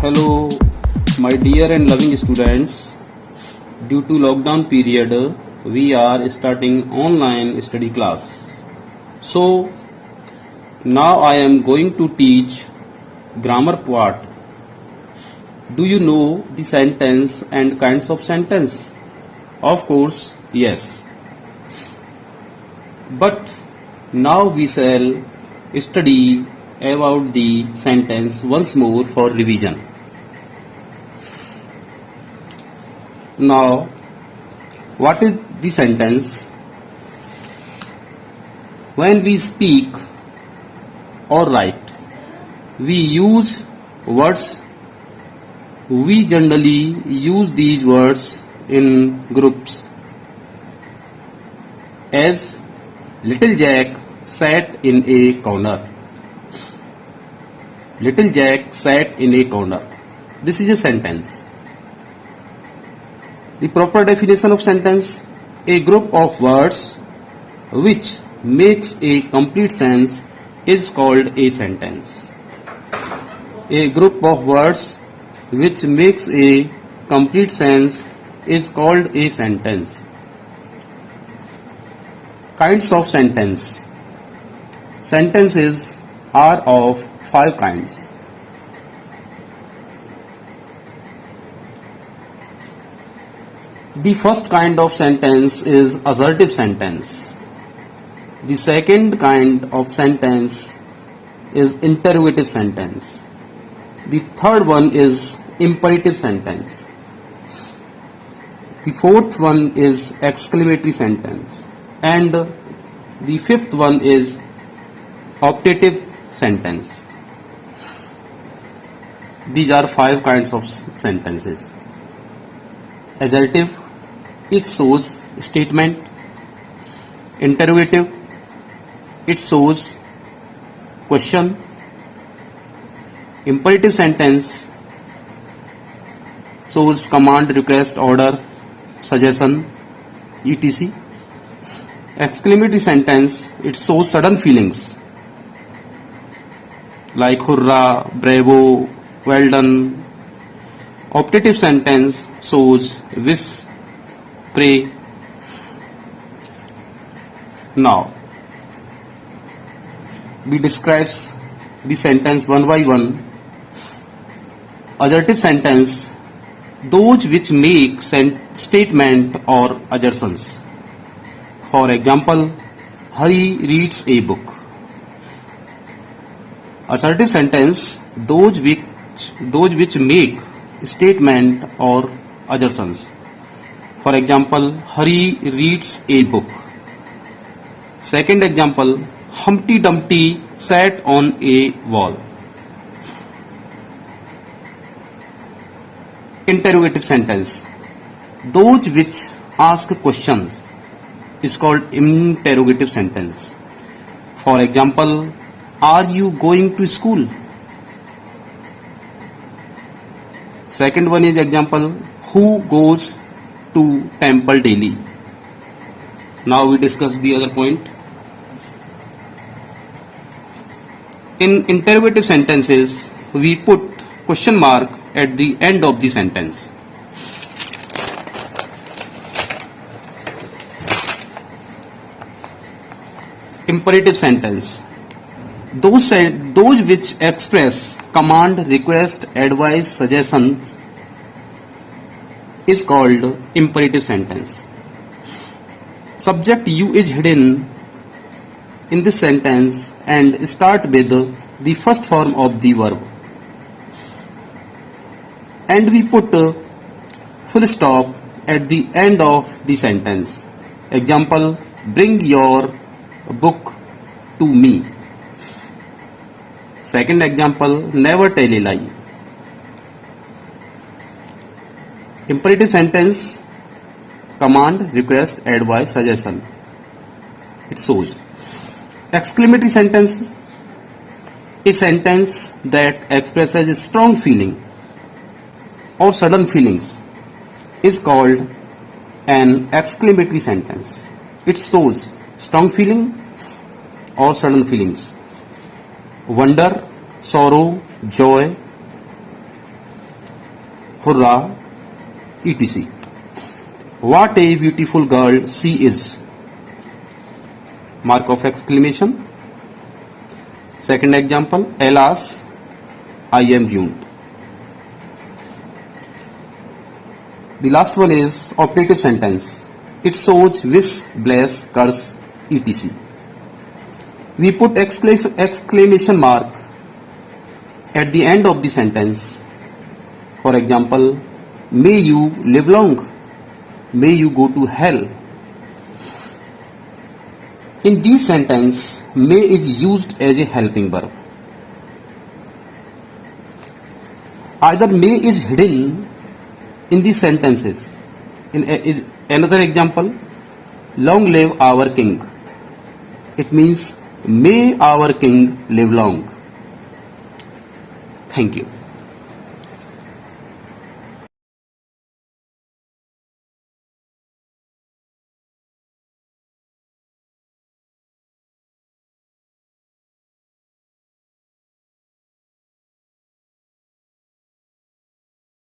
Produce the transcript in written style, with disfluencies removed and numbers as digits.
Hello, my dear and loving students. Due to lockdown period, we are starting online study class. So now I am going to teach grammar part. Do you know the sentence and kinds of sentence? Of course, yes. But now we shall study about the sentence once more for revision. Now, what is the sentence? When we speak or write, we use words. We generally use these words in groups. As little Jack sat in a corner. Little Jack sat in a corner. This is a sentence. The proper definition of sentence: a group of words which makes a complete sense is called a sentence. A group of words which makes a complete sense is called a sentence. Kinds of sentence. Sentences are of 5 kinds. The first kind of sentence is assertive sentence. The second kind of sentence is interrogative sentence. The third one is imperative sentence. The fourth one is exclamatory sentence. And the fifth one is optative sentence. These are 5 kinds of sentences. Assertive, it shows statement. Interrogative, it shows question. Imperative sentence shows command, request, order, suggestion, etc. Exclamatory sentence, it shows sudden feelings like hurrah, bravo, well done. Optative sentence shows wish, pray. Now, we describes the sentence one by one. Assertive sentence, those which make statement or assertions. For example, Hari reads a book. Assertive sentence, those which make statement or assertions. For example, Hari reads a book. Second example, Humpty Dumpty sat on a wall. Interrogative sentence, those which ask questions is called interrogative sentence. For example, are you going to school? Second one is example, who goes to temple daily? Now we discuss the other point. In interrogative sentences, we put question mark at the end of the sentence. Imperative sentence, those which express command, request, advice, suggestions is called imperative sentence. Subject you is hidden in this sentence and start with the first form of the verb. And we put full stop at the end of the sentence. Example, bring your book to me. Second example, never tell a lie. Imperative sentence, command, request, advice, suggestion. It shows. Exclamatory sentence, a sentence that expresses a strong feeling or sudden feelings is called an exclamatory sentence. It shows strong feeling or sudden feelings. Wonder, sorrow, joy. hurrah, etc. What a beautiful girl she is! Mark of exclamation. Second example, alas, I am ruined. The last one is operative sentence. It shows wish, bless, curse, etc. We put exclamation mark at the end of the sentence. For example, may you live long, may you go to hell. In this sentence, may is used as a helping verb. Either may is hidden in these sentences. In another example, long live our king. It means may our king live long. Thank you.